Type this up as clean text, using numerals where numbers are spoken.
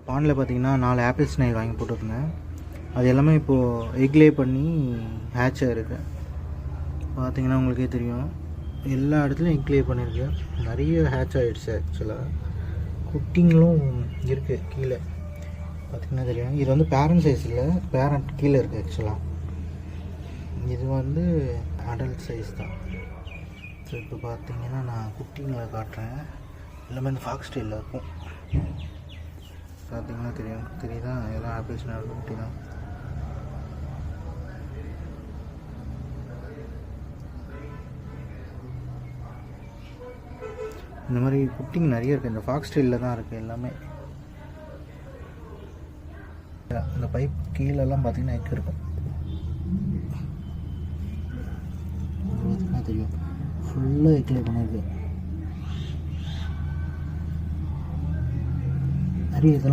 பாண்டில் பார்த்தீங்கன்னா 4 apple snail வாங்கி போட்டிருந்தேன். அது எல்லாமே இப்போது எக்லே பண்ணி ஹேட்ச் ஆகிருக்கு. பார்த்தீங்கன்னா உங்களுக்கே தெரியும், எல்லா இடத்துலையும் எக்லே பண்ணியிருக்கு. நிறைய ஹேட்ச் ஆகிடுச்சு. ஆக்சுவலாக குட்டிங்களும் இருக்குது கீழே பார்த்திங்கன்னா தெரியும். இது வந்து பேரண்ட் சைஸ் இல்லை, பேரண்ட் கீழே இருக்குது. ஆக்சுவலாக இது வந்து அடல்ட் சைஸ் தான். ஸோ இப்போ பார்த்தீங்கன்னா நான் குட்டிங்களை காட்டுறேன். எல்லாமே இந்த ஃபாக்ஸ் ஸ்டைலில் இருக்கும். பார்த்தீங்கன்னா தெரியுதா, எல்லாம் ஆப்பிள் ஸ்னைல் குட்டி தான். இந்த மாதிரி குட்டிங்க நிறைய இருக்குது. இந்த ஃபாக்ஸ் ஸ்டைலில் தான் இருக்குது எல்லாமே. இந்த பைப் கீழெல்லாம் பார்த்தீங்கன்னா எக் இருக்கும். தெரியும், ஃபுல்லாக எக்லே பண்ணியிருக்கு. நிறைய இதெல்லாம்